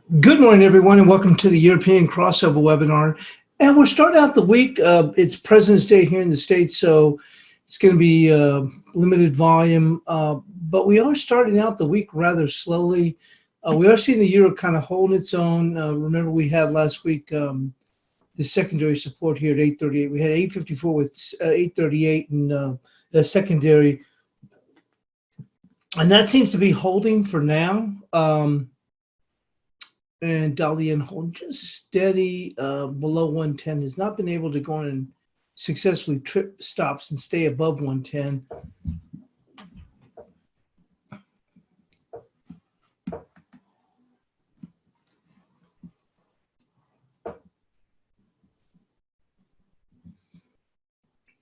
Good morning, everyone, and welcome to the European Crossover webinar. And we're starting out the week. It's President's Day here in the States, so it's going to be limited volume. But we are starting out the week rather slowly. We are seeing the euro kind of hold its own. Remember, we had last week the secondary support here at 838. We had 854 with 838 and the secondary. And that seems to be holding for now. And Dalian hold just steady below 110, has not been able to go on and successfully trip stops and stay above 110.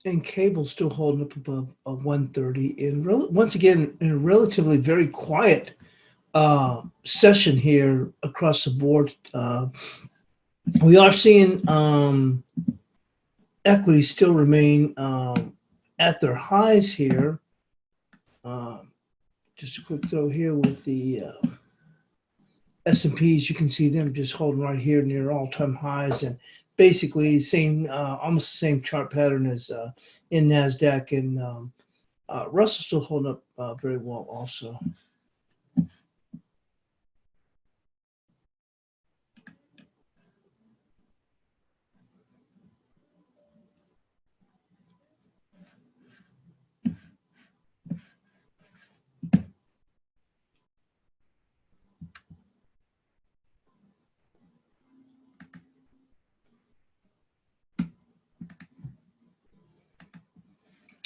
And cable still holding up above 130. And once again, in a relatively very quiet session here across the board. We are seeing equities still remain at their highs here. Just a quick throw here with the S&Ps. You can see them just holding right here near all-time highs, and basically same, almost the same chart pattern as in NASDAQ, and Russell still holding up very well also.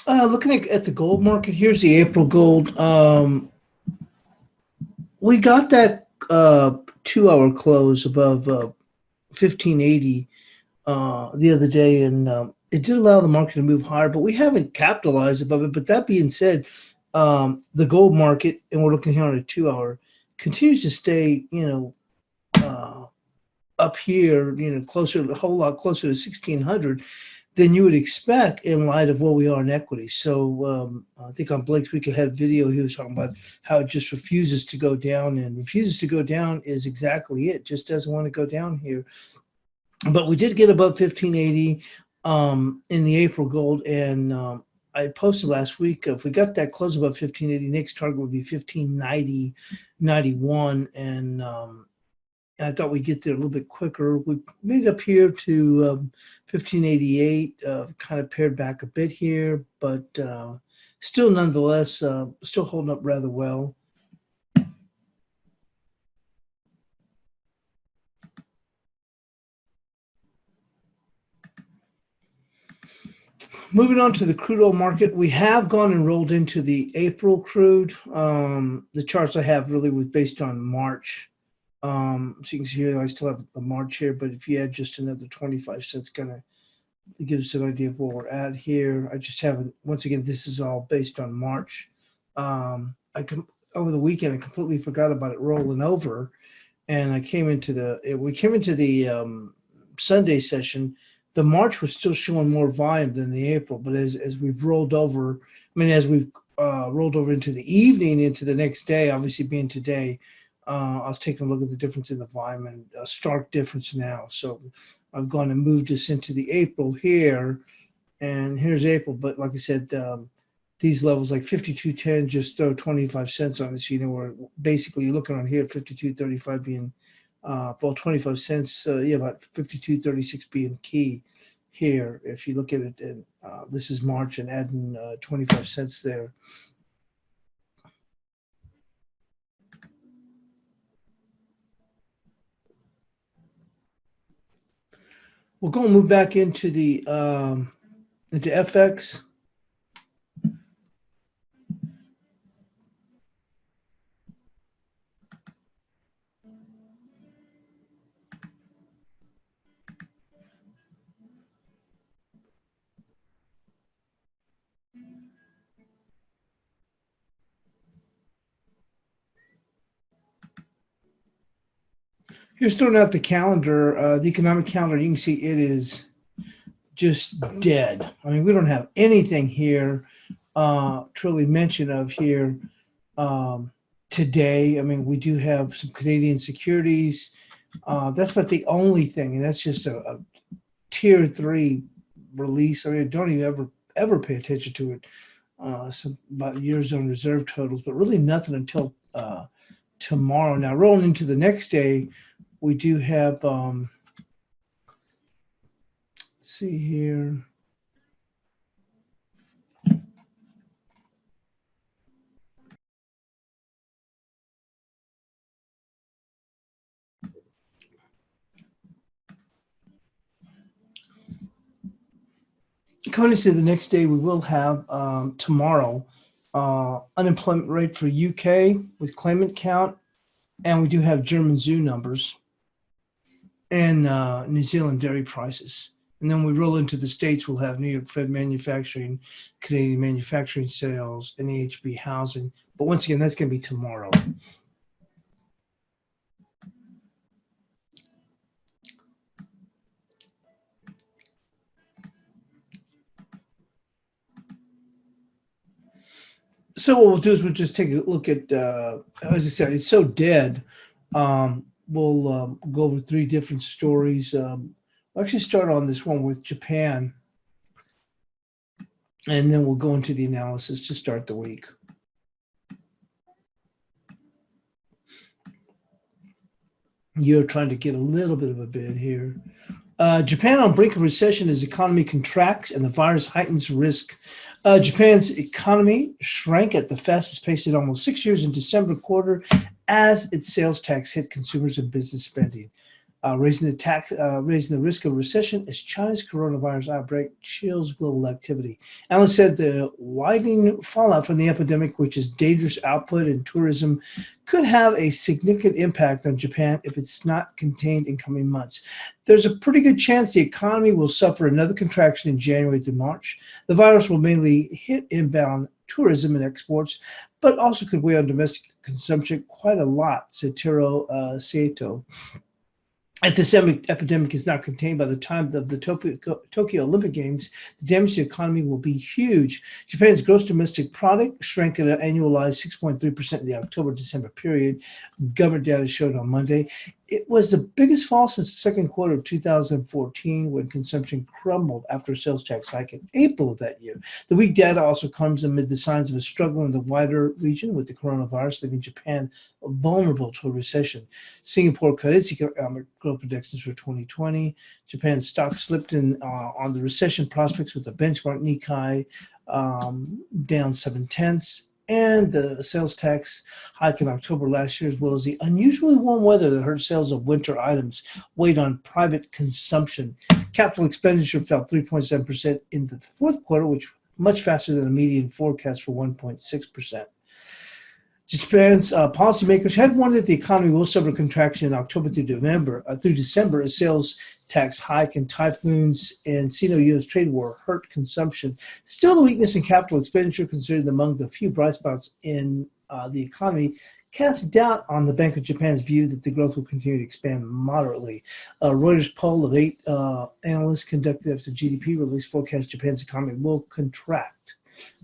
Looking at the gold market, here's the April gold. We got that 2-hour close above 1580 the other day, and it did allow the market to move higher, but we haven't capitalized above it. But that being said, the gold market, and we're looking here on a 2-hour, continues to stay, up here, closer, a whole lot closer to 1600 than you would expect in light of where we are in equity. So I think on Blake's Week Ahead video, he was talking about how it just refuses to go down, and refuses to go down is exactly it. Just doesn't want to go down here. But we did get above 1580 in the April gold, and I posted last week, if we got that close above 1580, next target would be 1590.91, and I thought we'd get there a little bit quicker. We made it up here to 1588, kind of pared back a bit here, but still nonetheless, still holding up rather well. Moving on to the crude oil market, we have gone and rolled into the April crude. The charts I have really was based on March. So you can see here, I still have the March here, but if you add just another 25 cents, kind of gives us an idea of where we're at here. I just haven't, once again, this is all based on March. Over the weekend, I completely forgot about it rolling over, and we came into the Sunday session. The March was still showing more volume than the April, but as we've rolled over, as we've rolled over into the evening, into the next day, obviously being today, I was taking a look at the difference in the volume, and a stark difference now. So I've gone and moved us into the April here, and here's April. But like I said, these levels like 52.10, just throw 25 cents on it. So, we're basically looking on here at 52.35 being, well, 25 cents, about 52.36 being key here. If you look at it, and this is March, and adding 25 cents there. We're going to move back into the into FX. Here's throwing out the calendar, the economic calendar. You can see it is just dead. We don't have anything here to really mention of here today. We do have some Canadian securities. That's about the only thing, and that's just a tier 3 release. I mean, I don't even ever pay attention to it. Some about Eurozone reserve totals, but really nothing until tomorrow. Now, rolling into the next day, we do have, let's see here. Coming into the next day, we will have tomorrow unemployment rate for UK with claimant count, and we do have German zoo numbers and New Zealand dairy prices. And then we roll into the States, we'll have New York Fed manufacturing, Canadian manufacturing sales, and AHB housing. But once again, that's going to be tomorrow. So what we'll do is we'll just take a look at, as I said, it's so dead. We'll go over 3 different stories. We'll actually start on this one with Japan, and then we'll go into the analysis to start the week. You're trying to get a little bit of a bid here. Japan on brink of recession as economy contracts and the virus heightens risk. Japan's economy shrank at the fastest pace in almost 6 years in December quarter as its sales tax hit consumers and business spending, raising the risk of recession as China's coronavirus outbreak chills global activity. Analysts said the widening fallout from the epidemic, which is dangerous output in tourism, could have a significant impact on Japan if it's not contained in coming months. There's a pretty good chance the economy will suffer another contraction in January to March. The virus will mainly hit inbound tourism and exports, but also could weigh on domestic consumption quite a lot, said Taro Saito. If this epidemic is not contained by the time of the Tokyo Olympic Games, the damage to the economy will be huge. Japan's gross domestic product shrank at an annualized 6.3% in the October-December period, government data showed on Monday. It was the biggest fall since the second quarter of 2014 when consumption crumbled after a sales tax hike in April of that year. The weak data also comes amid the signs of a struggle in the wider region with the coronavirus, leaving Japan vulnerable to a recession. Singapore cut its economic growth predictions for 2020. Japan's stock slipped in on the recession prospects with the benchmark Nikkei down 0.7, and the sales tax hike in October last year, as well as the unusually warm weather that hurt sales of winter items, weighed on private consumption. Capital expenditure fell 3.7% in the fourth quarter, which much faster than a median forecast for 1.6%. Japan's policymakers had warned that the economy will suffer contraction in October through December as sales tax hike and typhoons and Sino-U.S. trade war hurt consumption. Still, the weakness in capital expenditure, considered among the few bright spots in the economy, casts doubt on the Bank of Japan's view that the growth will continue to expand moderately. Reuters poll of 8 analysts conducted after GDP release forecast Japan's economy will contract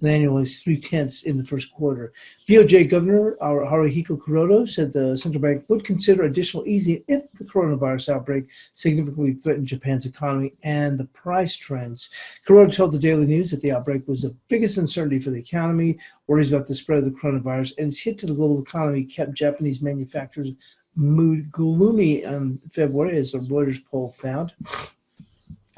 an annualized 0.3 in the first quarter. BOJ Governor Haruhiko Kuroda said the central bank would consider additional easing if the coronavirus outbreak significantly threatened Japan's economy and the price trends. Kuroda told the Daily News that the outbreak was the biggest uncertainty for the economy. Worries about the spread of the coronavirus and its hit to the global economy kept Japanese manufacturers' mood gloomy in February, as the Reuters poll found.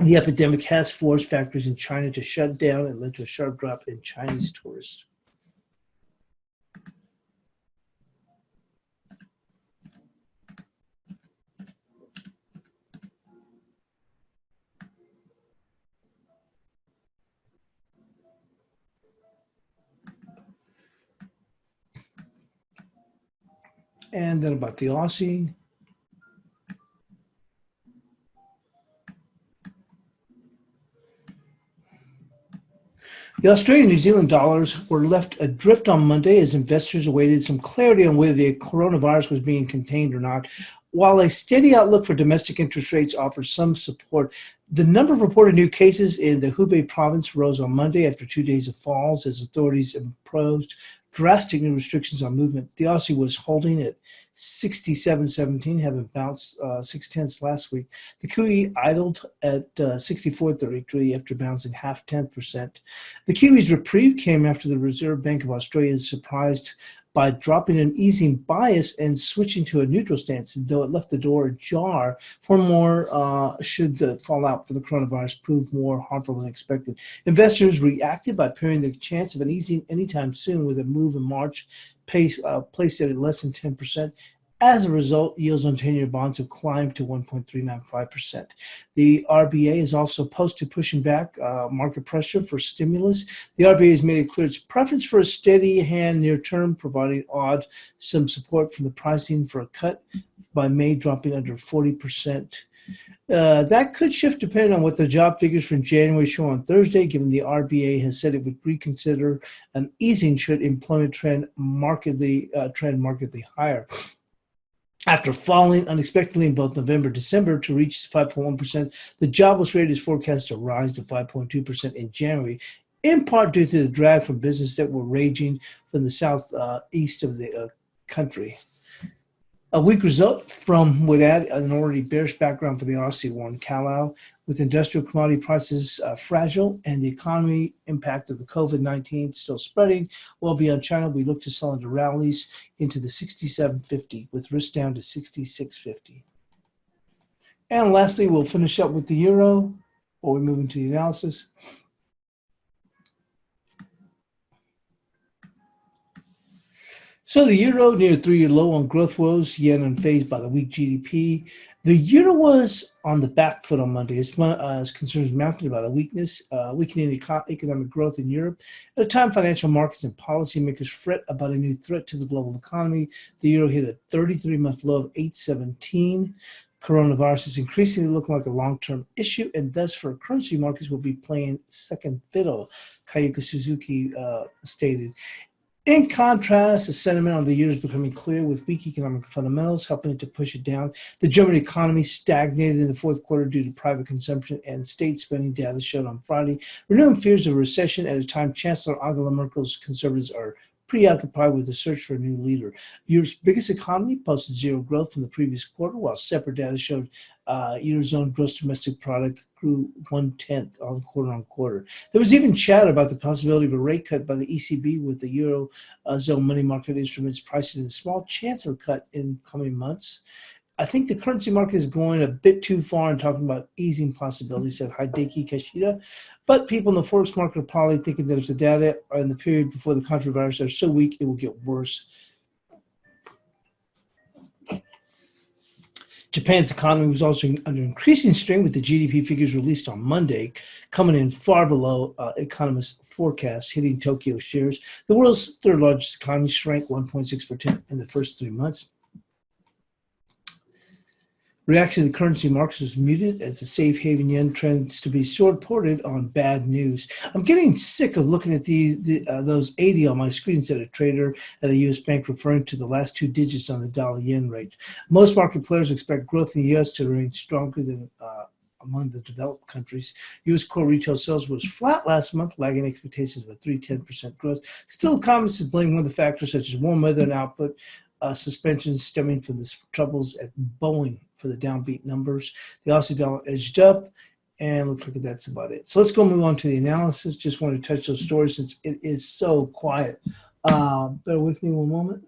The epidemic has forced factories in China to shut down and led to a sharp drop in Chinese tourists. And then about the Aussie. The Australian and New Zealand dollars were left adrift on Monday as investors awaited some clarity on whether the coronavirus was being contained or not. While a steady outlook for domestic interest rates offers some support, the number of reported new cases in the Hubei province rose on Monday after 2 days of falls as authorities imposed drastic new restrictions on movement. The Aussie was holding at 67.17, having bounced 6 tenths last week. The Kiwi idled at 64.33 after bouncing half 10%. The Kiwi's reprieve came after the Reserve Bank of Australia surprised by dropping an easing bias and switching to a neutral stance, though it left the door ajar for more should the fallout for the coronavirus prove more harmful than expected. Investors reacted by pairing the chance of an easing anytime soon with a move in March placed at less than 10%. As a result, yields on 10-year bonds have climbed to 1.395%. The RBA is also opposed to pushing back market pressure for stimulus. The RBA has made it clear its preference for a steady hand near term, providing some support from the pricing for a cut by May, dropping under 40%. That could shift depending on what the job figures from January show on Thursday, given the RBA has said it would reconsider an easing should employment trend markedly higher. After falling unexpectedly in both November and December to reach 5.1%, the jobless rate is forecast to rise to 5.2% in January, in part due to the drag from businesses that were raging from the southeast of the country. A weak result from would add an already bearish background for the Aussie, warned Callow, with industrial commodity prices fragile and the economy impact of the COVID-19 still spreading. Well beyond China, we look to sell into rallies into the 67.50 with risk down to 66.50. And lastly, we'll finish up with the euro before we move into the analysis. So the euro near a 3-year low on growth woes, yen unfazed by the weak GDP. The euro was on the back foot on Monday as concerns mounted about a weakening economic growth in Europe. At a time financial markets and policymakers fret about a new threat to the global economy, the euro hit a 33-month low of 8.17. Coronavirus is increasingly looking like a long-term issue, and thus for currency markets will be playing second fiddle, Kayuka Suzuki stated. In contrast, the sentiment on the year is becoming clear with weak economic fundamentals helping it to push it down. The German economy stagnated in the fourth quarter due to private consumption and state spending, data showed on Friday, renewing fears of a recession at a time Chancellor Angela Merkel's conservatives are preoccupied with the search for a new leader. Europe's biggest economy posted zero growth from the previous quarter, while separate data showed Eurozone gross domestic product grew 1/10 on quarter. There was even chatter about the possibility of a rate cut by the ECB, with the Eurozone money market instruments pricing in a small chance of a cut in coming months. I think the currency market is going a bit too far in talking about easing possibilities, said Hideki Kashida. But people in the Forex market are probably thinking that if the data in the period before the coronavirus are so weak, it will get worse. Japan's economy was also under increasing strain, with the GDP figures released on Monday coming in far below economists' forecasts, hitting Tokyo shares. The world's third largest economy shrank 1.6% in the first 3 months. Reaction to the currency markets was muted as the safe haven yen trends to be short-ported on bad news. I'm getting sick of looking at those 80 on my screen, said a trader at a U.S. bank, referring to the last 2 digits on the dollar-yen rate. Most market players expect growth in the U.S. to remain stronger than among the developed countries. U.S. core retail sales was flat last month, lagging expectations of a 3.10% growth. Still, economists blame one of the factors such as warm weather and output suspensions stemming from the troubles at Boeing for the downbeat numbers. The Aussie Dollar edged up, and looks like that's about it. So let's go move on to the analysis. Just want to touch those stories since it is so quiet. Bear with me one moment.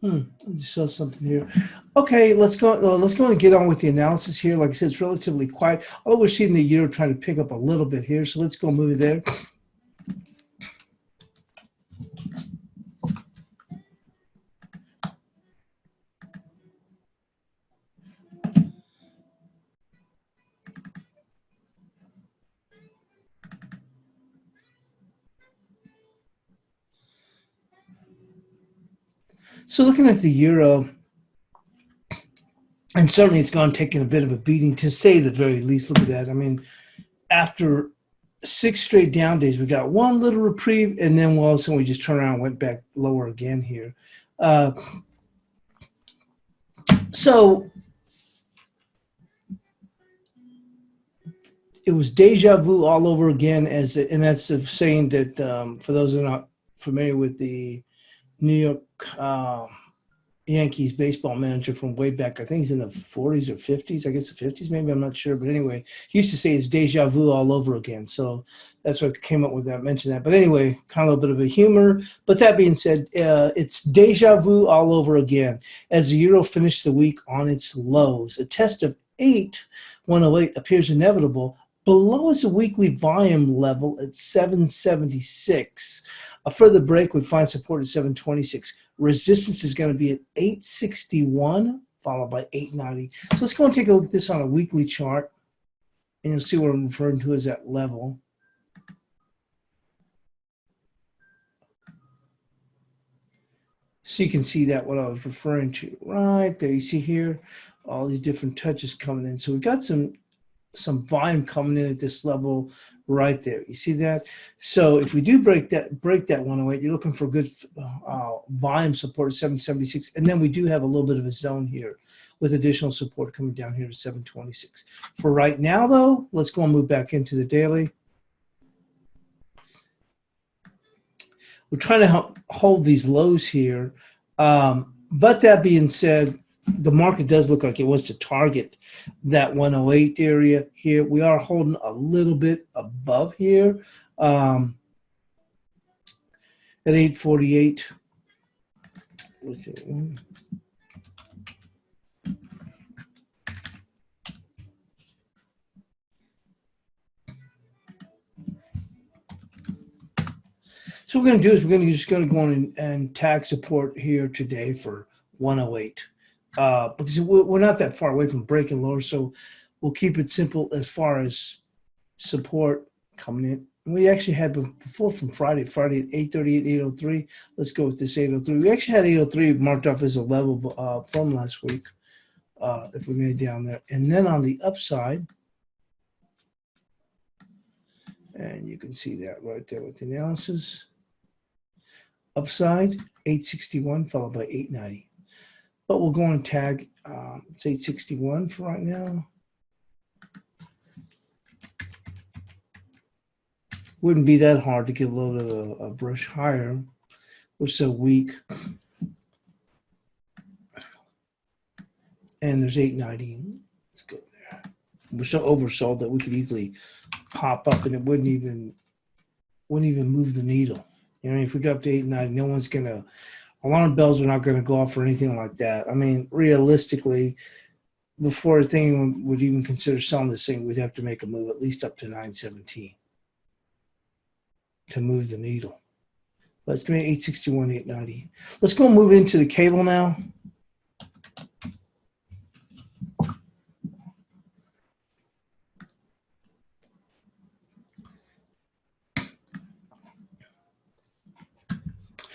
I just saw something here. Okay, let's go and get on with the analysis here. Like I said, it's relatively quiet. Although we're seeing the euro trying to pick up a little bit here, so let's go move there. So looking at the euro, and certainly it's gone taking a bit of a beating, to say the very least. Look at that. I mean, after 6 straight down days, we got one little reprieve, and then all of a sudden we just turned around and went back lower again here. So it was deja vu all over again, and that's a saying that for those who are not familiar with the New York Yankees baseball manager from way back, I think he's in the 40s or 50s, I guess the 50s maybe, I'm not sure. But anyway, he used to say it's deja vu all over again. So that's what came up with that, mentioned that. But anyway, kind of a bit of a humor. But that being said, it's deja vu all over again as the euro finished the week on its lows. A test of 8.108 appears inevitable. Below is a weekly volume level at 776. A further break would find support at 726. Resistance is going to be at 861, followed by 890. So let's go and take a look at this on a weekly chart, and you'll see what I'm referring to as that level. So you can see that what I was referring to right there. You see here all these different touches coming in. So we've got some volume coming in at this level right there. You see that? So if we do break that 108, you're looking for good volume support at 776, and then we do have a little bit of a zone here with additional support coming down here to 726. For right now, though, let's go and move back into the daily. We're trying to hold these lows here, but that being said, the market does look like it wants to target that 108 area here. We are holding a little bit above here at 848. So what we're going to do is we're just going to go on and tag support here today for 108. Because we're not that far away from breaking lower, so we'll keep it simple as far as support coming in. We actually had before from Friday at 838, 803. Let's go with this 803. We actually had 803 marked off as a level from last week, if we made it down there. And then on the upside, and you can see that right there with the analysis, upside 861 followed by 890. But we'll go and tag, it's 861 for right now. Wouldn't be that hard to get a little bit of a brush higher. We're so weak. And there's 890. Let's go there. We're so oversold that we could easily pop up and it wouldn't even move the needle. You know, if we go up to 890, no one's gonna. Alarm bells are not going to go off or anything like that. I mean, realistically, before a thing would even consider selling this thing, we'd have to make a move at least up to 917 to move the needle. Let's give me 861, 890. Let's go and move into the cable now.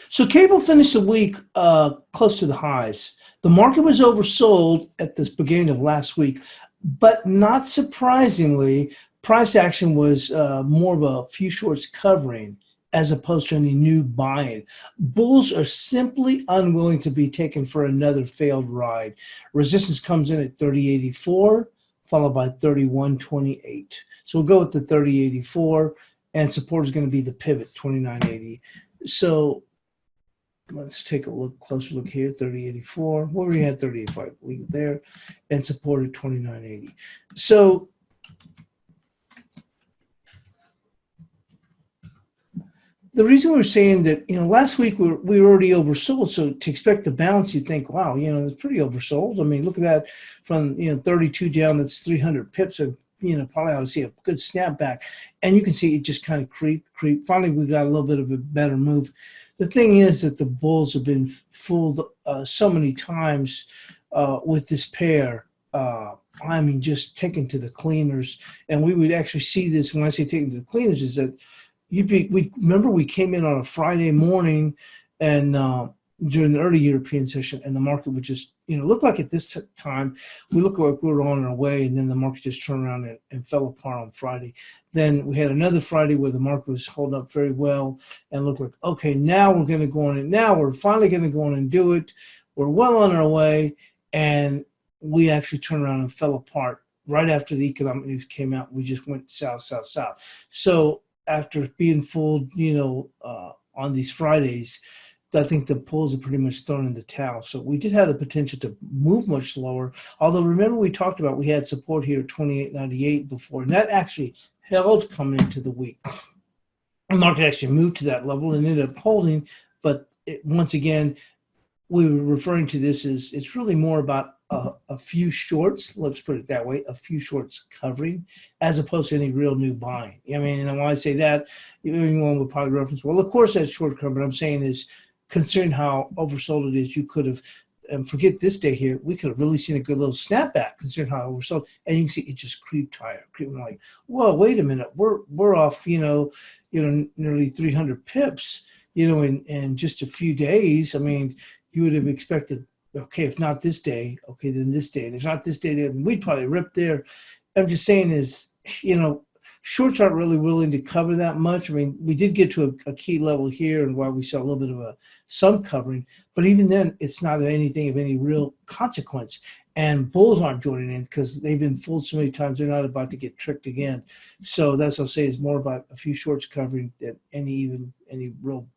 So cable finished the week close to the highs. The market was oversold at this beginning of last week, but not surprisingly, price action was more of a few shorts covering as opposed to any new buying. Bulls are simply unwilling to be taken for another failed ride. Resistance comes in at 3084, followed by 3128. So we'll go with the 3084, and support is going to be the pivot, 2980. So let's take a closer look here, 3084. Well, we had 3085, leave it there, and supported 2980. So the reason we're saying that, you know, last week we were already oversold. So to expect the bounce, you'd think, wow, you know, it's pretty oversold. I mean, look at that from, 32 down, that's 300 pips. So, probably ought to see a good snapback. And you can see it just kind of creep. Finally, we got a little bit of a better move. The thing is that the bulls have been fooled so many times with this pair. I mean, just taken to the cleaners. And we would actually see this, when I say taken to the cleaners, is that we remember we came in on a Friday morning and during the early European session, and the market would just, look like at this time, we look like we were on our way, and then the market just turned around and fell apart on Friday. Then we had another Friday where the market was holding up very well and looked like, okay, now we're going to go on, and now we're finally going to go on and do it. We're well on our way, and we actually turned around and fell apart right after the economic news came out. We just went south, south, south. So after being fooled, on these Fridays, I think the bulls are pretty much thrown in the towel. So we did have the potential to move much lower. Although remember we talked about we had support here at 28.98 before, and that actually held coming into the week. The market actually moved to that level and ended up holding. But once again, we were referring to this as it's really more about a few shorts, let's put it that way, a few shorts covering, as opposed to any real new buying. I mean, and when I say that, anyone would probably reference, well, of course that's short cover, but I'm saying is, considering how oversold it is, you could have, and forget this day here, we could have really seen a good little snapback considering how oversold, and you can see it just creeped higher, creeping like, whoa, wait a minute, we're off, nearly 300 pips, in just a few days. I mean, you would have expected, okay, if not this day, okay, then this day. And if not this day, then we'd probably rip there. I'm just saying is, shorts aren't really willing to cover that much. I mean, we did get to a key level here and where we saw a little bit of some covering, but even then, it's not anything of any real consequence. And bulls aren't joining in because they've been fooled so many times, they're not about to get tricked again. So that's what I'll say is more about a few shorts covering than any real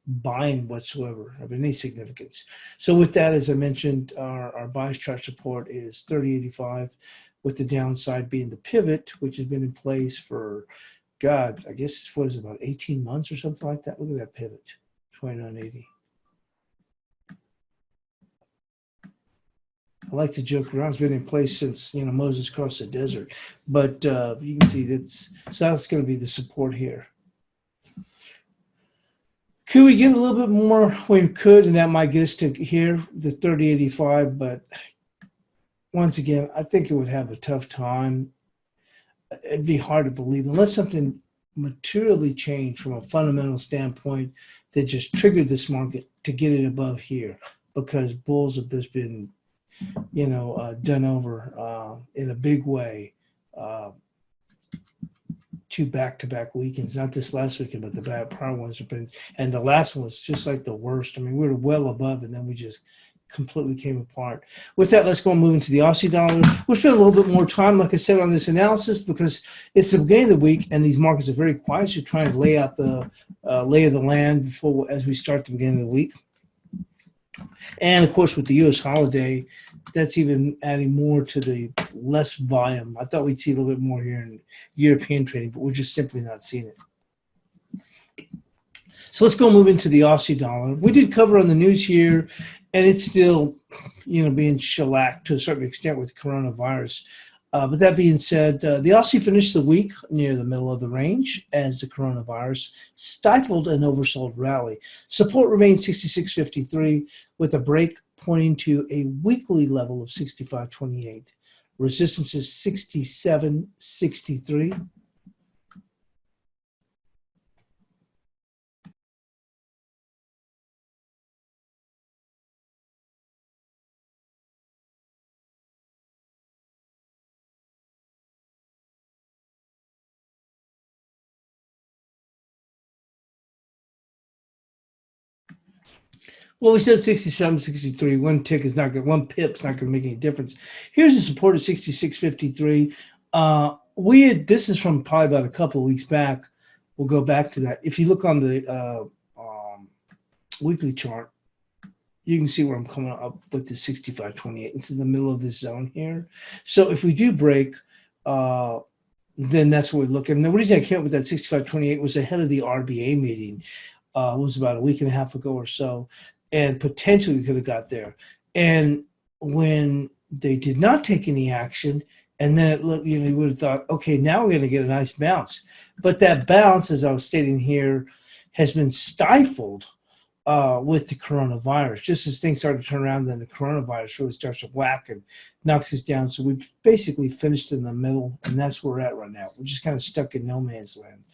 buying whatsoever of any significance. So with that, as I mentioned, our bias chart support is 30.85, with the downside being the pivot, which has been in place for, God, I guess what is it, about 18 months or something like that. Look at that pivot, 29.80. I like to joke around. It's been in place since Moses crossed the desert, but you can see that's going to be the support here. Could we get a little bit more? We could, and that might get us to here, the 30.85. But once again, I think it would have a tough time. It'd be hard to believe unless something materially changed from a fundamental standpoint that just triggered this market to get it above here, because bulls have just been, done over in a big way. Two back-to-back weekends, not this last weekend, but the prior ones have been, and the last one was just like the worst. I mean, we were well above, and then we just completely came apart. With that, let's go and move into the Aussie dollar. We'll spend a little bit more time, like I said, on this analysis because it's the beginning of the week, and these markets are very quiet. So trying to lay out the lay of the land before as we start the beginning of the week. And of course, with the U.S. holiday, that's even adding more to the less volume. I thought we'd see a little bit more here in European trading, but we're just simply not seeing it. So let's go move into the Aussie dollar. We did cover on the news here, and it's still, being shellacked to a certain extent with coronavirus. But that being said, the Aussie finished the week near the middle of the range as the coronavirus stifled an oversold rally. Support remains 66.53 with a break pointing to a weekly level of 65.28. Resistance is 67.63. Well, we said 67, 63. One tick is not good. One pip's not going to make any difference. Here's the support of 66.53. This is from probably about a couple of weeks back. We'll go back to that. If you look on the weekly chart, you can see where I'm coming up with the 65.28. It's in the middle of this zone here. So if we do break, then that's where we look. And the reason I came up with that 65.28 was ahead of the RBA meeting. It was about a week and a half ago or so. And potentially we could have got there. And when they did not take any action, and then it looked, you would have thought, okay, now we're going to get a nice bounce. But that bounce, as I was stating here, has been stifled with the coronavirus. Just as things start to turn around, then the coronavirus really starts to whack and knocks us down. So we've basically finished in the middle, and that's where we're at right now. We're just kind of stuck in no man's land.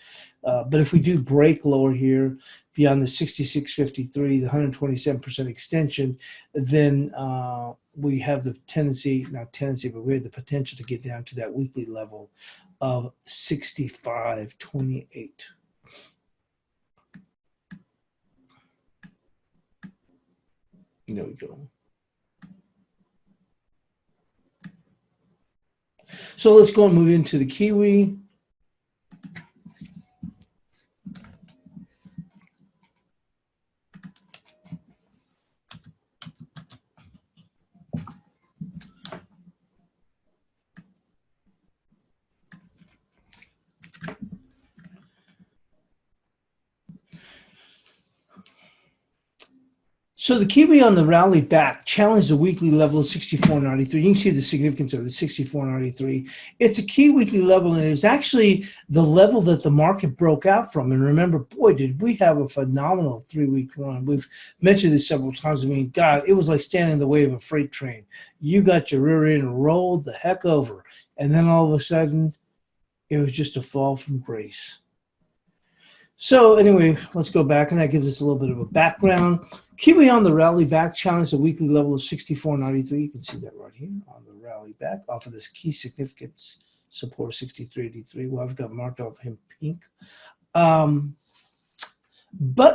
But if we do break lower here beyond the 66.53, the 127% extension, then we have the tendency, not tendency, but we have the potential to get down to that weekly level of 65.28. There we go. So let's go and move into the Kiwi. So the Kiwi on the rally back challenged the weekly level of 64.93. You can see the significance of the 64.93. It's a key weekly level, and it's actually the level that the market broke out from. And remember, boy, did we have a phenomenal 3-week run. We've mentioned this several times. I mean, God, it was like standing in the way of a freight train. You got your rear end and rolled the heck over. And then all of a sudden, it was just a fall from grace. So anyway, let's go back, and that gives us a little bit of a background. Kiwi on the rally back challenged the weekly level of 64.93. You can see that right here on the rally back off of this key significance support 63.83. Well, I've got marked off him pink. But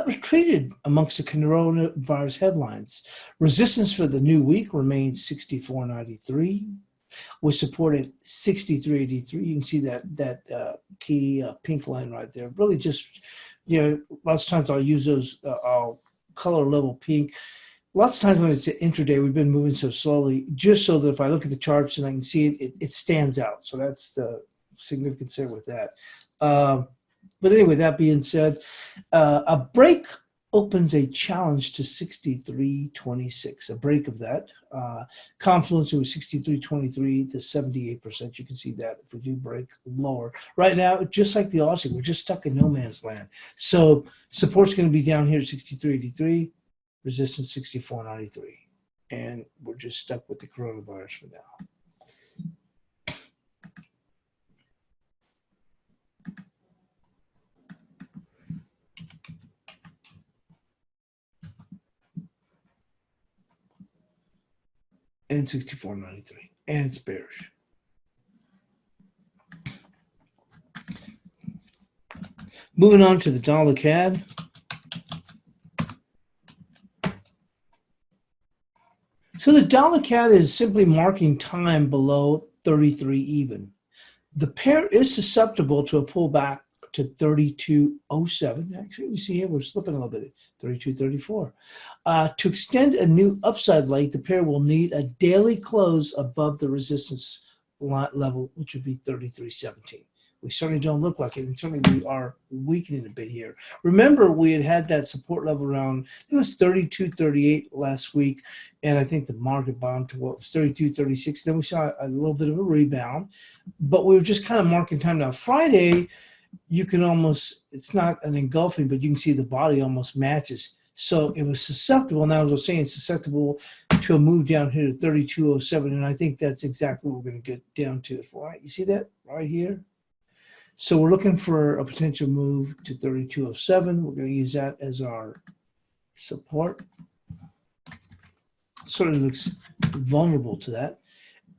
retreated amongst the coronavirus headlines. Resistance for the new week remains 64.93. Was supported 63.83. You can see that key pink line right there. Really just, lots of times I'll use those, I'll color level pink. Lots of times when it's intraday, we've been moving so slowly, just so that if I look at the charts and I can see it, it stands out. So that's the significance there with that. But anyway, that being said, a break opens a challenge to 63.26, a break of that. Confluence was 63.23 to 78%. You can see that if we do break lower. Right now, just like the Aussie, we're just stuck in no man's land. So support's going to be down here at 63.83, resistance 64.93. And we're just stuck with the coronavirus for now. And 64.93, and it's bearish. Moving on to the dollar CAD. So the dollar CAD is simply marking time below 33 even. The pair is susceptible to a pullback to 32.07. Actually, we see here we're slipping a little bit, 32.34. To extend a new upside leg, the pair will need a daily close above the resistance level, which would be 33.17. We certainly don't look like it, and certainly we are weakening a bit here. Remember, we had that support level around, it was 32.38 last week, and I think the market bombed to what was 32.36. Then we saw a little bit of a rebound, but we were just kind of marking time. Now, Friday, you can almost, it's not an engulfing, but you can see the body almost matches. So it was susceptible. Now, as I was saying, susceptible to a move down here to 32.07, and I think that's exactly what we're going to get down to. Right? You see that right here? So we're looking for a potential move to 32.07. We're going to use that as our support. Sort of looks vulnerable to that.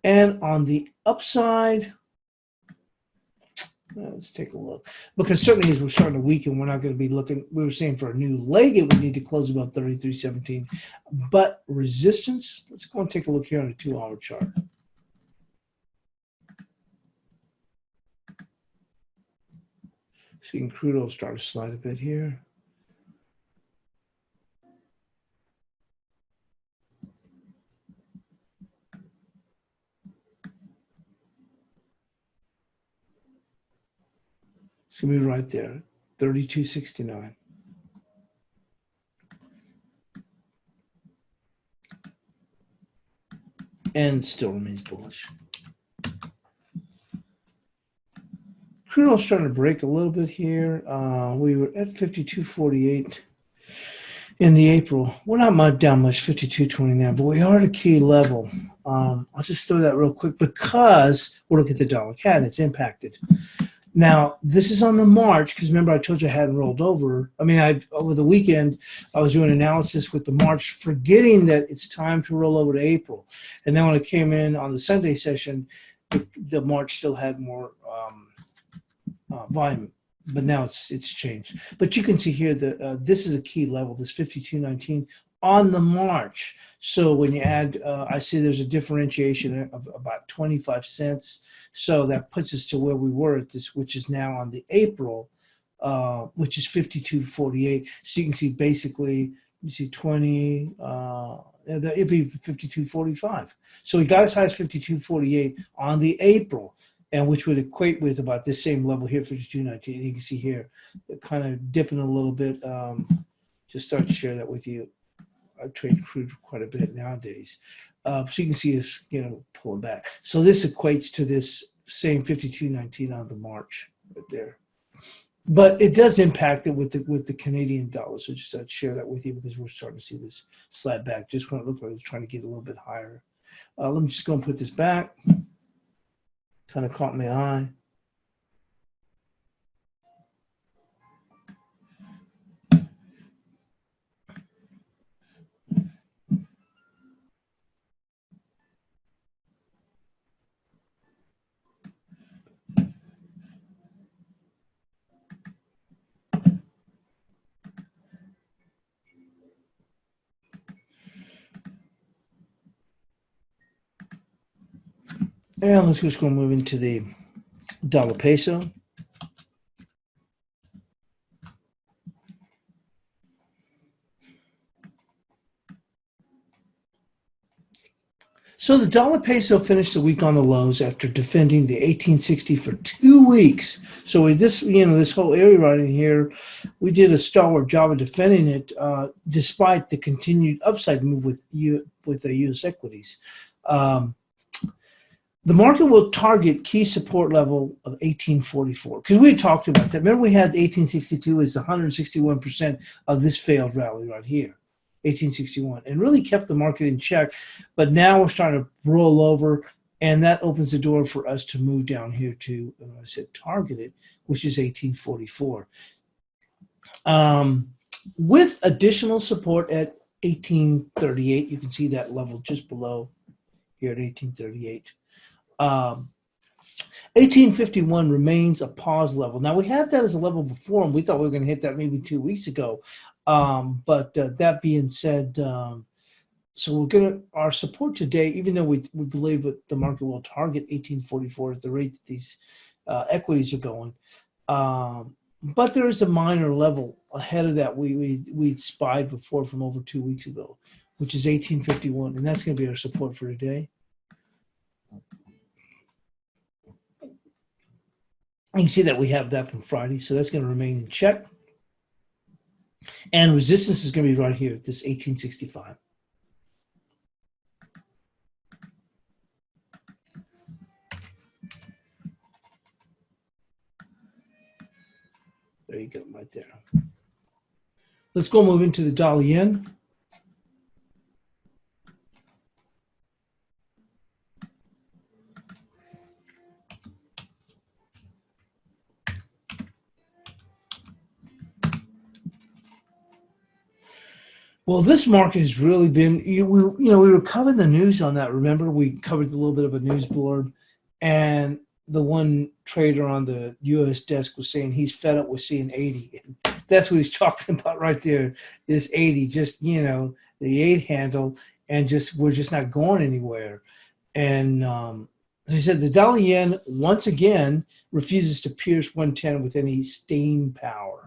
And on the upside, let's take a look. Because certainly as we're starting to weaken, we're not going to be looking, we were saying for a new leg, it would need to close above 33.17. But resistance, let's go and take a look here on a 2-hour chart. So you can crude oil start to slide a bit here. It's going to be right there, 32.69. And still remains bullish. Crude oil starting to break a little bit here. We were at 52.48. in the April. We're not much down much, 52.29, but we are at a key level. I'll just throw that real quick because we're looking at the dollar CAD. It's impacted. Now, this is on the March, because remember I told you I hadn't rolled over. I mean, over the weekend, I was doing analysis with the March, forgetting that it's time to roll over to April. And then when it came in on the Sunday session, the March still had more volume, but now it's changed. But you can see here that this is a key level, this 52.19 on the March. So when you add, I see there's a differentiation of about 25 cents. So that puts us to where we were at this, which is now on the April, which is 52.48. So you can see basically, you see 20, it'd be 52.45. So we got as high as 52.48 on the April, and which would equate with about this same level here, 52.19. You can see here, kind of dipping a little bit. Just start to share that with you. I trade crude quite a bit nowadays. So you can see us, pulling back. So this equates to this same 52.19 on the March right there. But it does impact it with the Canadian dollar. So just I'd share that with you because we're starting to see this slide back. Just when it looked like it was trying to get a little bit higher. Let me just go and put this back. Kind of caught my eye. And let's just go move into the dollar peso. So the dollar peso finished the week on the lows after defending the 1860 for 2 weeks. So with this, this whole area right in here, we did a stalwart job of defending it, despite the continued upside move with the U.S. equities. The market will target key support level of 1844 because we talked about that. Remember, we had 1862 as 161% of this failed rally right here. 1861, and really kept the market in check. But now we're starting to roll over, and that opens the door for us to move down here to, I said targeted, which is 1844. With additional support at 1838, you can see that level just below here at 1838. 1851 remains a pause level. Now, we had that as a level before, and we thought we were going to hit that maybe 2 weeks ago. But that being said, so we're going to, our support today, even though we believe that the market will target 1844 at the rate that these equities are going, but there is a minor level ahead of that we'd spied before from over 2 weeks ago, which is 1851, and that's going to be our support for today. You can see that we have that from Friday, so that's going to remain in check. And resistance is going to be right here, this 1865. There you go, right there. Let's go move into the dollar yen. Well, this market has really been, we were covering the news on that. Remember, we covered a little bit of a news board, and the one trader on the U.S. desk was saying he's fed up with seeing 80. And that's what he's talking about right there, this 80, just, the 8 handle, and we're just not going anywhere. And as I said, the dollar yen, once again, refuses to pierce 110 with any staying power.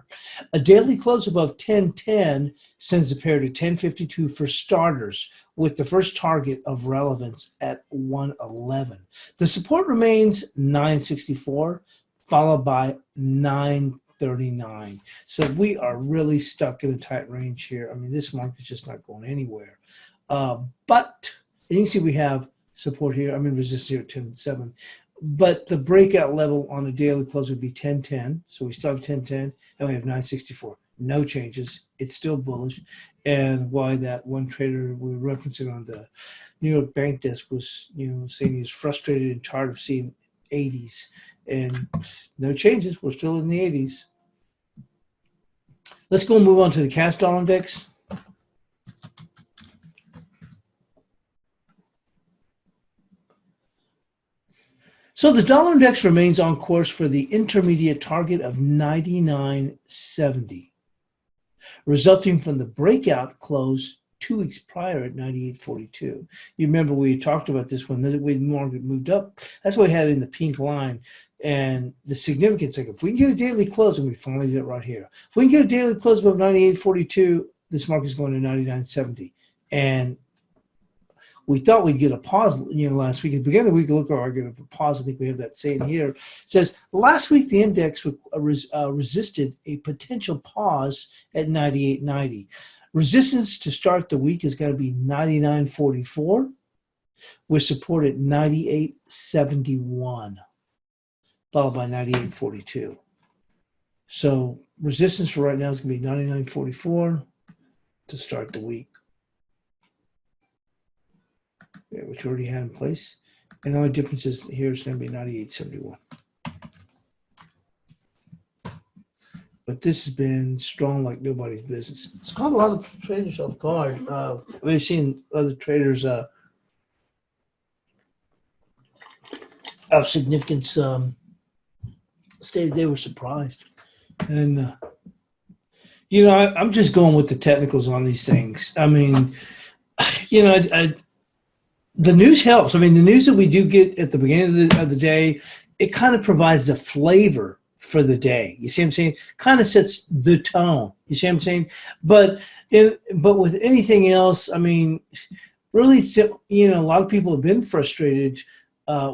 A daily close above 1010 sends the pair to 1052 for starters, with the first target of relevance at 111. The support remains 964, followed by 939. So we are really stuck in a tight range here. I mean, this market's just not going anywhere. But you can see we have support here. I'm in resistance here at 10.7. But the breakout level on a daily close would be 10.10. So we still have 10.10, and we have 964. no changes. It's still bullish. And why that one trader we were referencing on the New York bank desk was, saying he's frustrated and tired of seeing 80s. And no changes. We're still in the 80s. Let's go and move on to the cash dollar index. So the dollar index remains on course for the intermediate target of 99.70, resulting from the breakout close 2 weeks prior at 98.42. You remember we talked about this when the market moved up. That's why we had it in the pink line. And the significance, like if we can get a daily close, and we finally did it right here. If we can get a daily close above 98.42, this market is going to 99.70. And we thought we'd get a pause, last week. At the beginning of the week, look, I get a pause. I think we have that saying here. It says, last week the index resisted a potential pause at 98.90. Resistance to start the week is going to be 99.44 with support at 98.71, followed by 98.42. So resistance for right now is going to be 99.44 to start the week. Which we already had in place. And the only difference is here is going to be 98.71. But this has been strong like nobody's business. It's caught a lot of traders off guard. We've seen other traders of significance stated they were surprised. And, I'm just going with the technicals on these things. I mean, the news helps. I mean, the news that we do get at the beginning of the day, it kind of provides a flavor for the day. You see what I'm saying? Kind of sets the tone. You see what I'm saying? But with anything else, I mean, really, a lot of people have been frustrated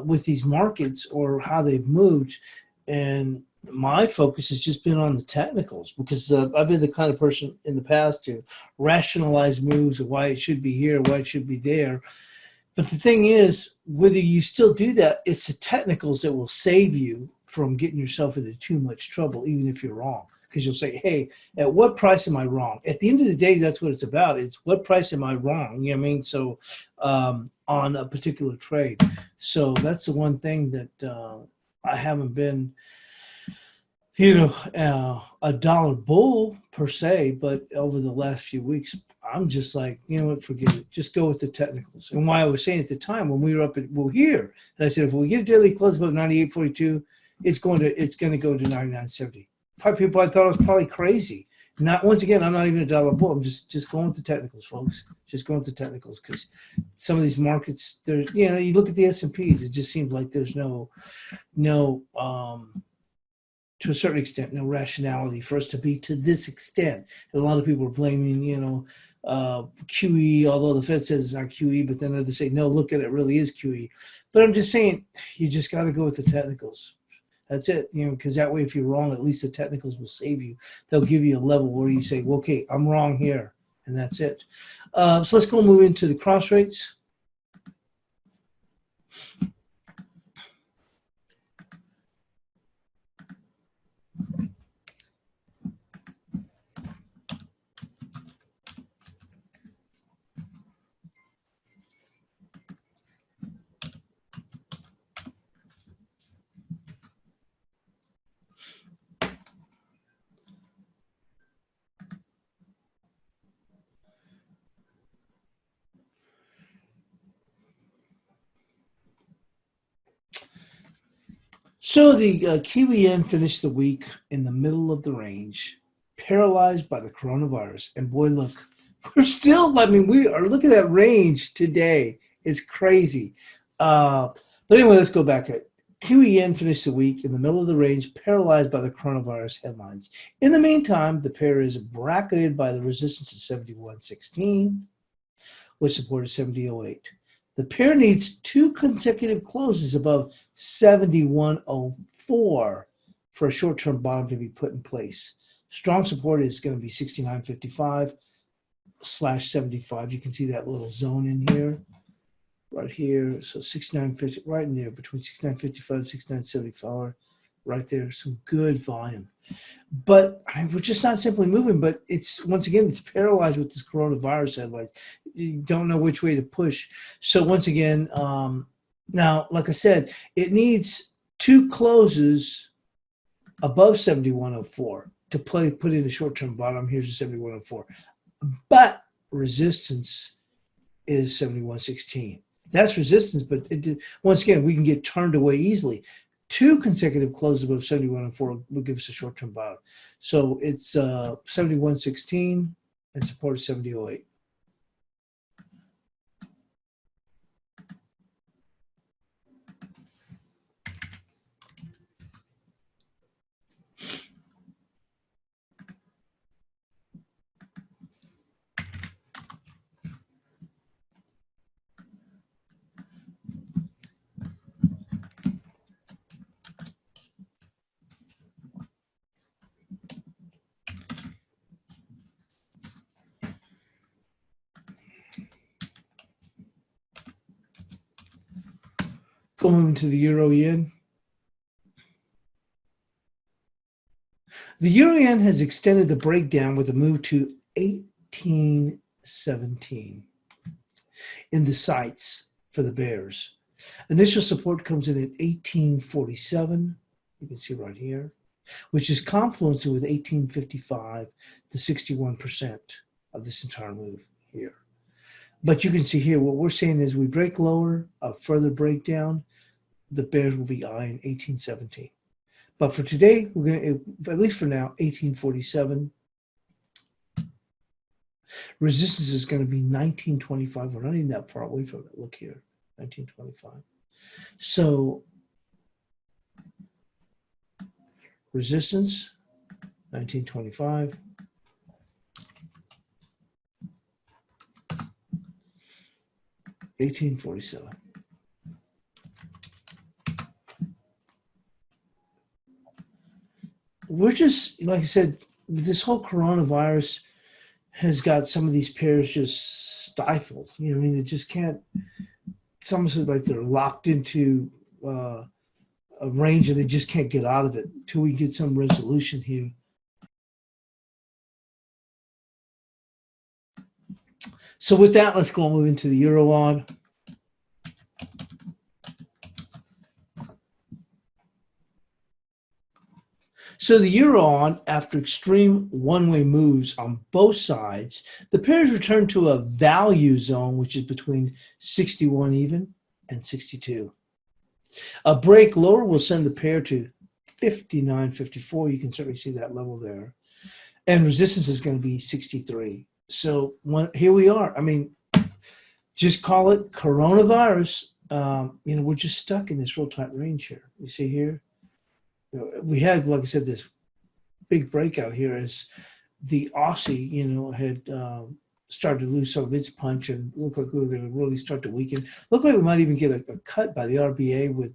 with these markets or how they've moved. And my focus has just been on the technicals because I've been the kind of person in the past to rationalize moves, why it should be here, why it should be there. But the thing is, whether you still do that, it's the technicals that will save you from getting yourself into too much trouble, even if you're wrong. Because you'll say, hey, at what price am I wrong? At the end of the day, that's what it's about. It's what price am I wrong? You know what I mean? So on a particular trade. So that's the one thing that I haven't been, a dollar bull per se, but over the last few weeks, I'm just like, you know what, forget it. Just go with the technicals. And why I was saying at the time when we were up at here, and I said if we get a daily close above 98.42, it's going to go to 99.70. Probably people I thought I was probably crazy. Not once again, I'm not even a dollar bull. I'm just going with the technicals, folks. Just going with the technicals because some of these markets, there's you look at the S&Ps, it just seems like there's no to a certain extent, no rationality for us to be to this extent. And a lot of people are blaming, QE, although the Fed says it's not QE, but then others say, no, look at it, really is QE. But I'm just saying, you just got to go with the technicals. That's it, because that way, if you're wrong, at least the technicals will save you. They'll give you a level where you say, well, okay, I'm wrong here, and that's it. So let's go move into the cross rates. So the Kiwi yen finished the week in the middle of the range, paralyzed by the coronavirus. And boy, look, we're still, we are, look at that range today. It's crazy. But anyway, let's go back. Kiwi yen finished the week in the middle of the range, paralyzed by the coronavirus headlines. In the meantime, the pair is bracketed by the resistance of 71.16, with support of 70.08. The pair needs 2 consecutive closes above 71.04 for a short-term bottom to be put in place. Strong support is going to be 69.55/75. You can see that little zone in here, right here. So 69.50, right in there between 69.55 and 69.74. right there, some good volume. But I mean, we're just not simply moving, but it's, once again, it's paralyzed with this coronavirus headlines. You don't know which way to push. So once again, now, like I said, it needs two closes above 71.04 to put in a short-term bottom. Here's the 71.04. But resistance is 71.16. That's resistance, but once again, we can get turned away easily. Two consecutive closes above 71.04 will give us a short-term bottom. So it's 71.16 and support is 70.08. Going to the euro yen. The euro yen has extended the breakdown with a move to 18.17 in the sights for the bears. Initial support comes in at 18.47. You can see right here, which is confluencing with 18.55, the 61% of this entire move here. But you can see here, what we're saying is we break lower, a further breakdown, the bears will be eyeing 18.17. But for today, we're going to, at least for now, 18.47. Resistance is going to be 19.25. We're not even that far away from it. Look here, 19.25. So resistance, 19.25. $18.47. We're just, like I said, this whole coronavirus has got some of these pairs just stifled. You know what I mean? They just can't, it's almost like they're locked into a range and they just can't get out of it until we get some resolution here. So with that, let's go and move into the euro on. So the euro on, after extreme one-way moves on both sides, the pairs return to a value zone, which is between 61 even and 62. A break lower will send the pair to 59.54. You can certainly see that level there. And resistance is going to be 63. So here we are. I mean, just call it coronavirus. You know, we're just stuck in this real tight range here. You see here? You know, we had, like I said, this big breakout here as the Aussie, you know, had started to lose some of its punch and looked like we were going to really start to weaken. Looked like we might even get a cut by the RBA with,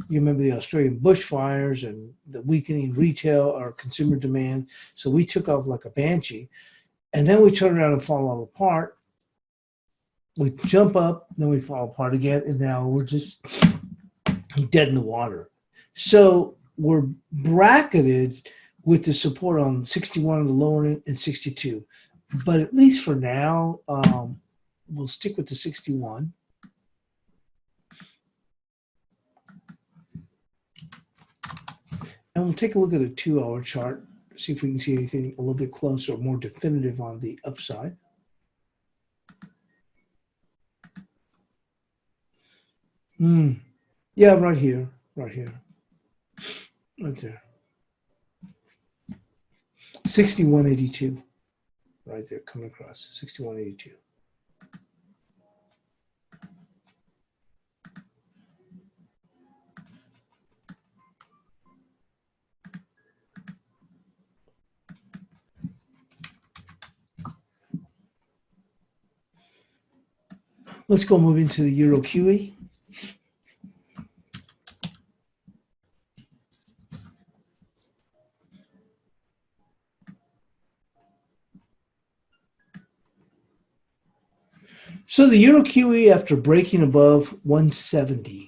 you remember the Australian bushfires and the weakening retail or consumer demand. So we took off like a banshee. And then we turn around and fall all apart. We jump up, then we fall apart again, and now we're just dead in the water. So we're bracketed with the support on 61 on the lower end and 62. But at least for now, we'll stick with the 61. And we'll take a look at a 2-hour chart, see if we can see anything a little bit closer or more definitive on the upside. Yeah, right here, right there. 61.82, right there, coming across, 61.82. Let's go move into the Euro Kiwi. So the Euro Kiwi, after breaking above 170,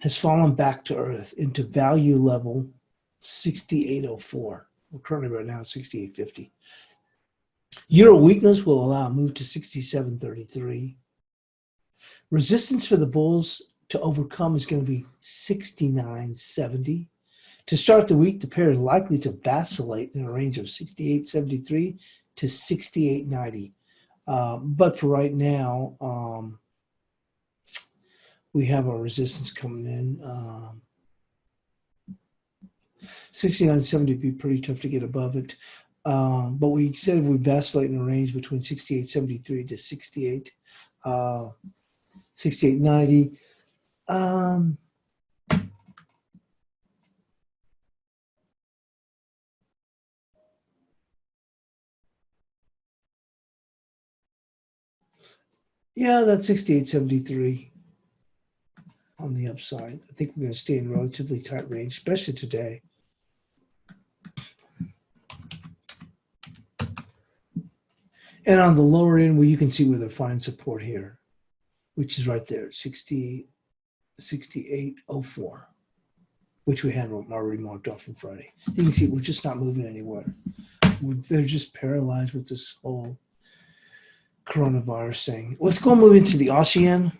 has fallen back to earth into value level 68.04. We're currently right now at 68.50. Euro weakness will allow a move to 67.33. Resistance for the bulls to overcome is going to be 69.70. To start the week, the pair is likely to vacillate in a range of 68.73 to 68.90. But for right now, we have our resistance coming in. 69.70 would be pretty tough to get above it. But we said we vacillate in a range between 68.73 to 68.90. Yeah, that's 68.73 on the upside. I think we're going to stay in relatively tight range, especially today. And on the lower end, where you can see where they find support here, which is right there, 68.04, which we had already marked off on Friday. You can see we're just not moving anywhere. They're just paralyzed with this whole coronavirus thing. Let's go move into the Aussie yen.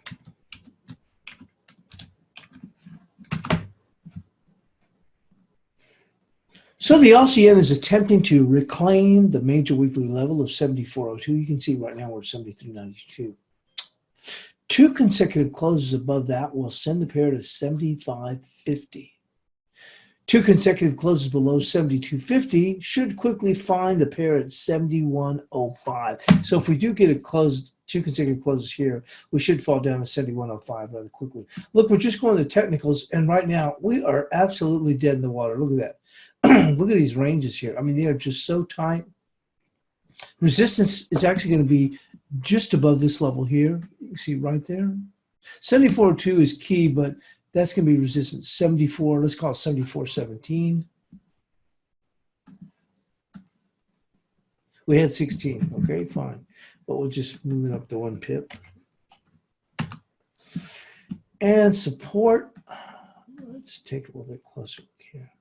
So the Aussie yen is attempting to reclaim the major weekly level of 74.02. You can see right now we're at 73.92. Two consecutive closes above that will send the pair to 75.50. Two consecutive closes below 72.50 should quickly find the pair at 71.05. So if we do get a close, two consecutive closes here, we should fall down to 71.05 rather quickly. Look, we're just going to technicals, and right now we are absolutely dead in the water. Look at that. Look at these ranges here. I mean, they are just so tight. Resistance is actually going to be just above this level here. You can see right there. 74.2 is key, but that's going to be resistance. 74, let's call it 74.17. We had 16, okay, fine. But we'll just move it up to 1 pip. And support, let's take a little bit closer look here.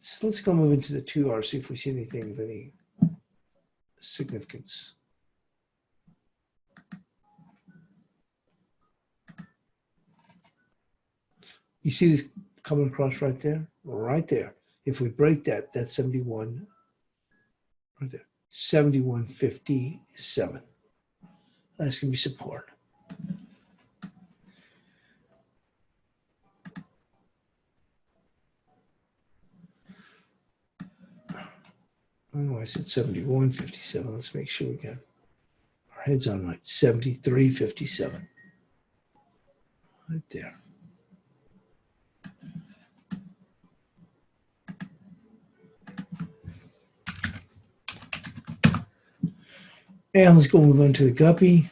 So let's go move into the 2R, see if we see anything of any significance. You see this coming across right there? Right there. If we break that, that's 71, right there, 71.57. That's going to be support. Oh, I said 71.57. Let's make sure we got our heads on right. 73.57. Right there. And let's go move on to the guppy.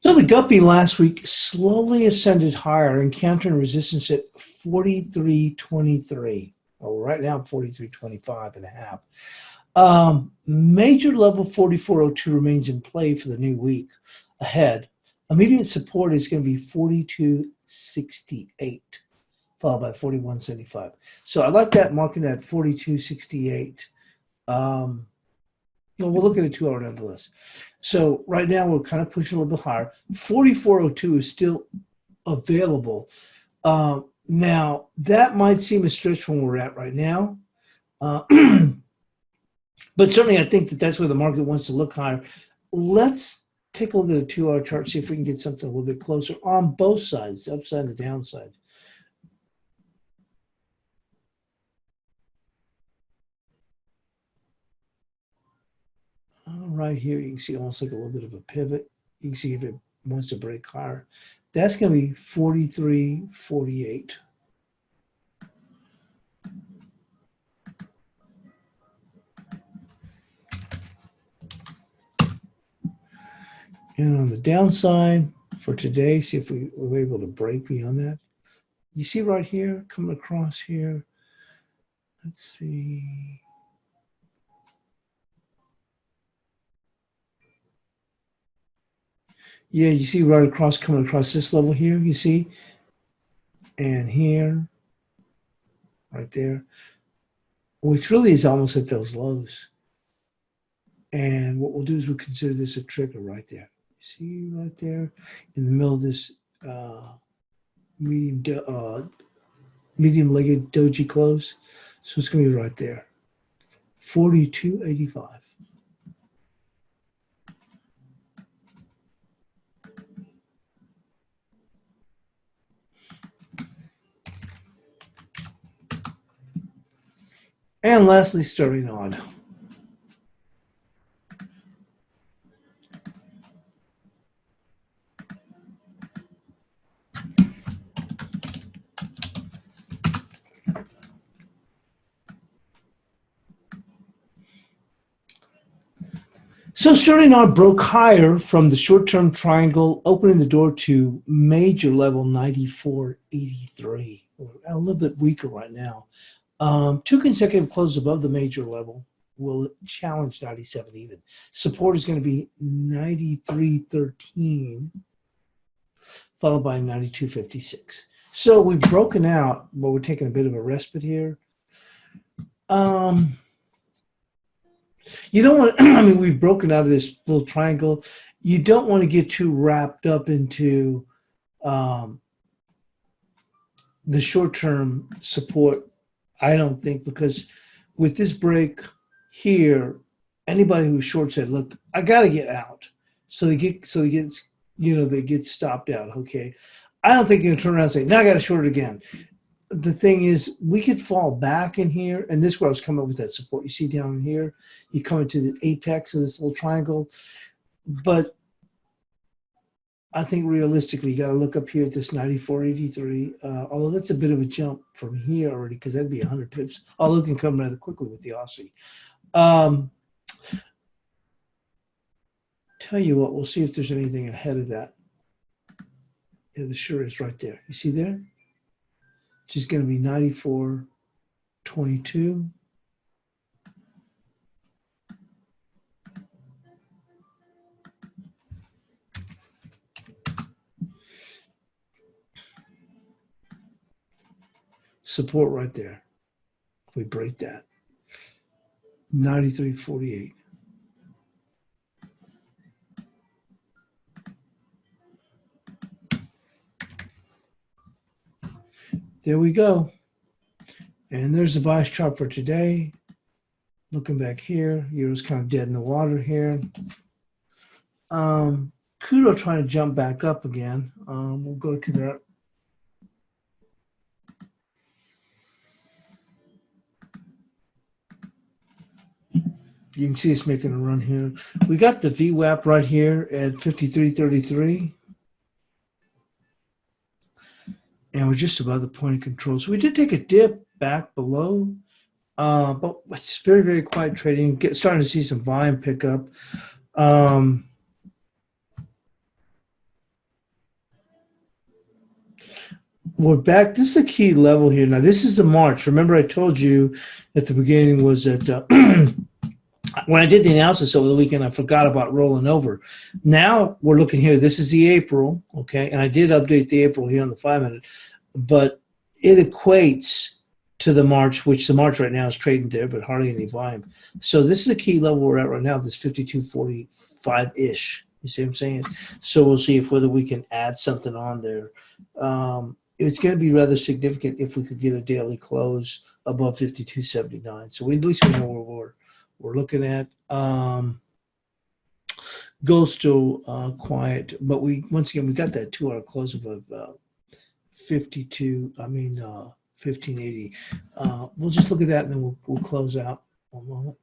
So the guppy last week slowly ascended higher, encountering resistance at 43.23. Well, right now 43.25 and a half. Major level 44.02 remains in play for the new week ahead. Immediate support is going to be 42.68, followed by 41.75. So I like that, marking that 42.68. We'll look at a 2-hour nonetheless. So right now we're kind of pushing a little bit higher. 44.02 is still available. Now that might seem a stretch from where we're at right now. But certainly I think that that's where the market wants to look higher. Let's take a look at a 2-hour chart, see if we can get something a little bit closer on both sides, the upside and the downside. Right here, you can see almost like a little bit of a pivot. You can see if it wants to break higher. That's going to be 43.48. And on the downside for today, see if we were able to break beyond that. You see right here, coming across here. Let's see. Yeah, you see right across, coming across this level here, you see? And here, right there, which really is almost at those lows. And what we'll do is we'll consider this a trigger right there. You see right there in the middle of this medium-legged doji close. So it's going to be right there, 42.85. And lastly, starting on. So starting on broke higher from the short-term triangle, opening the door to major level 94.83. A little bit weaker right now. Two consecutive closes above the major level will challenge 97 even. Support is going to be 93.13, followed by 92.56. So we've broken out, but we're taking a bit of a respite here. You don't want, I mean, we've broken out of this little triangle. You don't want to get too wrapped up into the short-term support, I don't think, because with this break here, anybody who's short said, look, I got to get out. So they get stopped out. Okay. I don't think you can turn around and say, now I got to short it again. The thing is, we could fall back in here, and this is where I was coming up with that support. You see down here, you come into the apex of this little triangle. But I think realistically, you got to look up here at this 94.83, although that's a bit of a jump from here already, because that'd be 100 pips. Although it can come rather quickly with the Aussie. Tell you what, we'll see if there's anything ahead of that. Yeah, there sure is right there. You see there? Which is going to be 94.22. Support right there. If we break that. 93.48. There we go. And there's the bias chart for today. Looking back here, Euro's kind of dead in the water here. Crude oil trying to jump back up again. We'll go to that. You can see it's making a run here. We got the VWAP right here at 53.33. And we're just above the point of control. So we did take a dip back below. But it's very, very quiet trading. Starting to see some volume pick up. We're back. This is a key level here. Now, this is the March. Remember, I told you at the beginning was that when I did the analysis over the weekend, I forgot about rolling over. Now we're looking here. This is the April, okay? And I did update the April here on the 5-minute, but it equates to the March, which the March right now is trading there, but hardly any volume. So this is the key level we're at right now, this 52.45-ish. You see what I'm saying? So we'll see whether we can add something on there. It's going to be rather significant if we could get a daily close above 52.79. So at least we know where we're looking at. Gold's still quiet, but once again we got that 2-hour close above 1580. We'll just look at that and then we'll close out. One moment.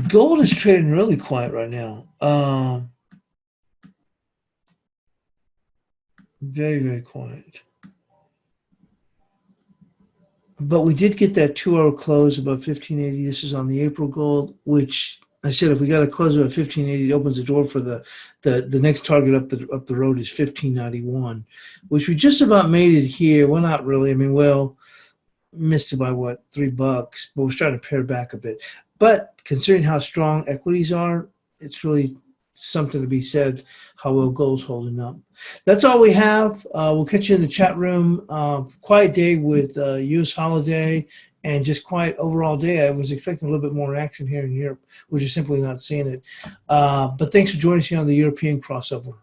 Gold is trading really quiet right now. Very, very quiet. But we did get that 2-hour close above 1580. This is on the April gold, which I said if we got a close above 1580, it opens the door for the next target up the road is 1591, which we just about made it here. Well, not really. I mean, well, missed it by what, $3, but we're starting to pare back a bit. But considering how strong equities are, it's really something to be said how well gold's holding up. That's all we have. We'll catch you in the chat room. Quiet day with U.S. holiday and just quiet overall day. I was expecting a little bit more action here in Europe. We're just simply not seeing it. But thanks for joining us here on the European crossover.